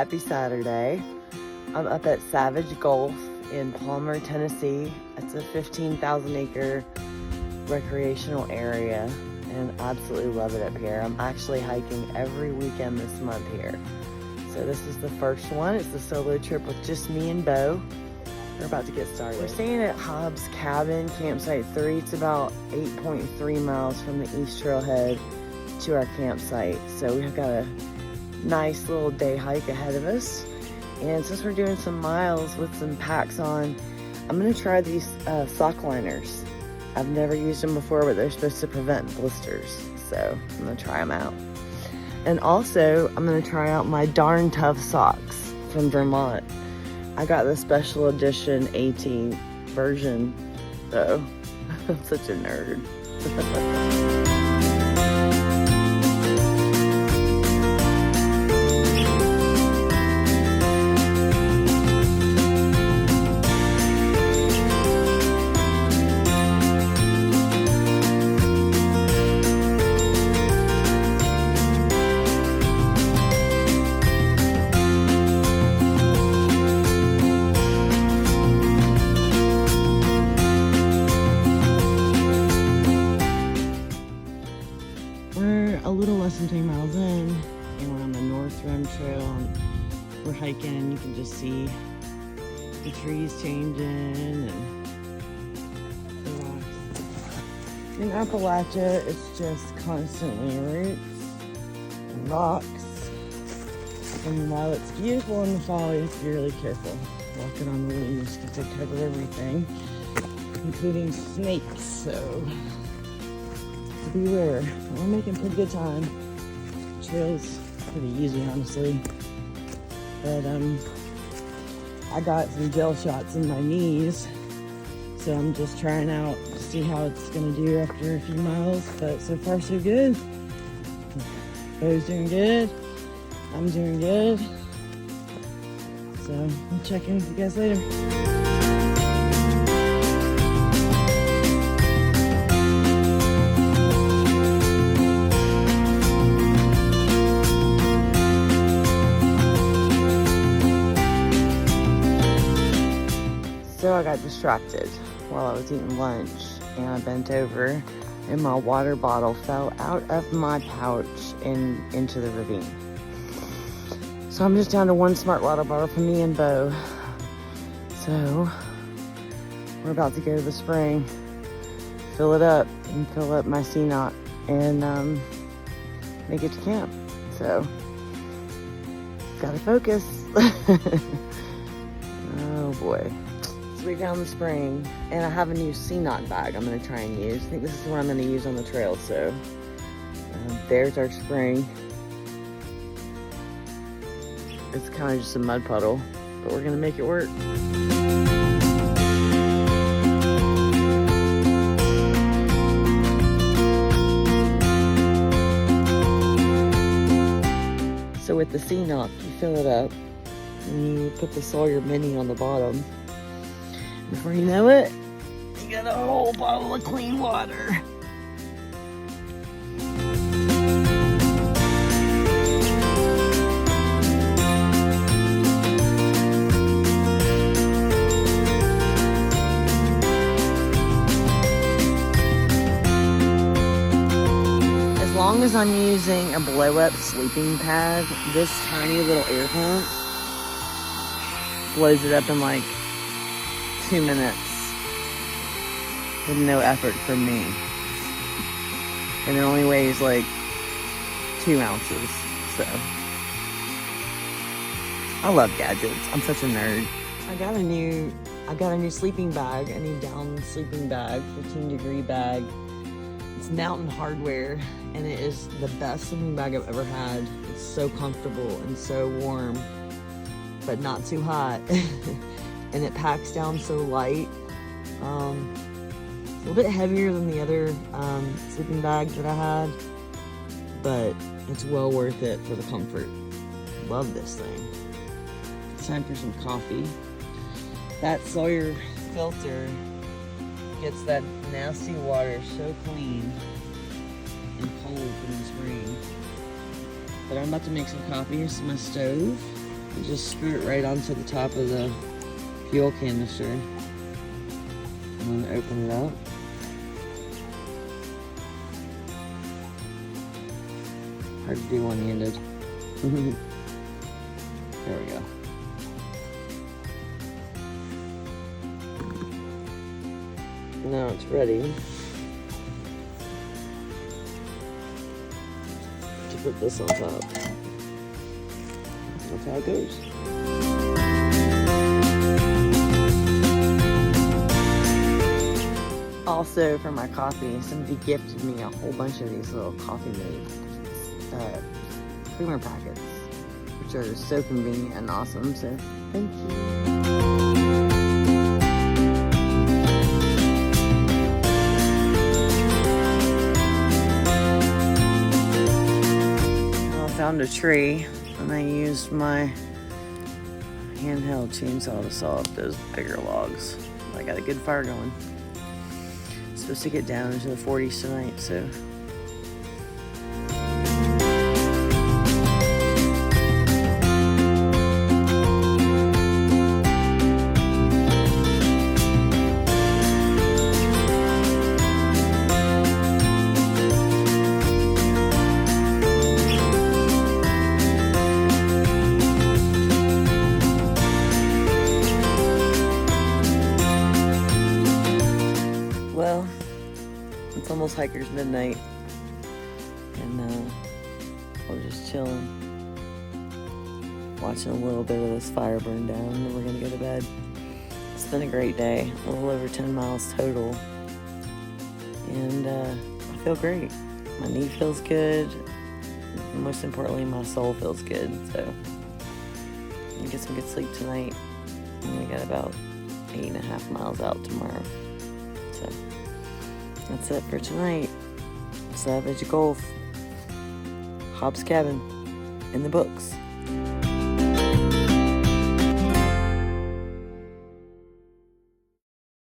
Happy Saturday. I'm up at Savage Gulf in Palmer, Tennessee. It's a 15,000 acre recreational area and absolutely love it up here. I'm actually hiking every weekend this month here. So this is the first one. It's the solo trip with just me and Bo. We're about to get started. We're staying at Hobbs Cabin, Campsite 3. It's about 8.3 miles from the East Trailhead to our campsite. So we've got a nice little day hike ahead of us. And since we're doing some miles with some packs on, I'm gonna try these sock liners. I've never used them before, but they're supposed to prevent blisters. So I'm gonna try them out. And also, I'm gonna try out my Darn Tough socks from Vermont. I got the special edition 18 version, so I'm such a nerd. We're a little less than 2 miles in, and we're on the North Rim Trail, and we're hiking, and you can just see the trees changing and the rocks. In Appalachia, it's just constantly roots and rocks, and while it's beautiful in the fall, you have to be really careful walking on the leaves because they cover everything, including snakes, so beware. We're making pretty good time. The trail's pretty easy, honestly. But I got some gel shots in my knees, so I'm just trying out to see how it's gonna do after a few miles. But so far so good. Bo's doing good. I'm doing good. So I'll check in with you guys later. So I got distracted while I was eating lunch, and I bent over and my water bottle fell out of my pouch and into the ravine. So I'm just down to one smart water bottle for me and Bo. So we're about to go to the spring, fill it up and fill up my C-Knot and make it to camp. So gotta focus. Oh boy. Way down the spring, and I have a new C-Knot bag I'm going to try and use. I think this is what I'm going to use on the trail. So there's our spring. It's kind of just a mud puddle, but we're going to make it work. So with the C-Knot, you fill it up and you put the Sawyer Mini on the bottom. Before you know it, you got a whole bottle of clean water. As long as I'm using a blow-up sleeping pad, this tiny little air pump blows it up in like 2 minutes with no effort from me, and it only weighs like 2 ounces. So I love gadgets. I'm such a nerd. I got a new sleeping bag, a new down sleeping bag, 15-degree bag. It's Mountain Hardware, and it is the best sleeping bag I've ever had. It's so comfortable and so warm, but not too hot. And it packs down so light. It's a little bit heavier than the other sleeping bags that I had, but it's well worth it for the comfort. Love this thing. It's time for some coffee. That Sawyer filter gets that nasty water so clean and cold from the spring. But I'm about to make some coffee. Here's my stove. You just screw it right onto the top of the fuel canister. And then open it up. Hard to do one-handed. There we go. Now it's ready to put this on top. That's how it goes. Also, for my coffee, somebody gifted me a whole bunch of these little Coffee Mate creamer packets, which are so convenient and awesome, so thank you. Found a tree and I used my handheld chainsaw to saw up those bigger logs. I got a good fire going. It's supposed to get down into the 40s tonight, so. Well, it's almost hiker's midnight, and we're just chilling, watching a little bit of this fire burn down, and then we're gonna go to bed. It's been a great day, a little over 10 miles total, and I feel great. My knee feels good, and most importantly, my soul feels good, so I'm gonna get some good sleep tonight, and we got about 8.5 miles out tomorrow. So that's it for tonight. Savage Gulf, Hobbs Cabin, in the books.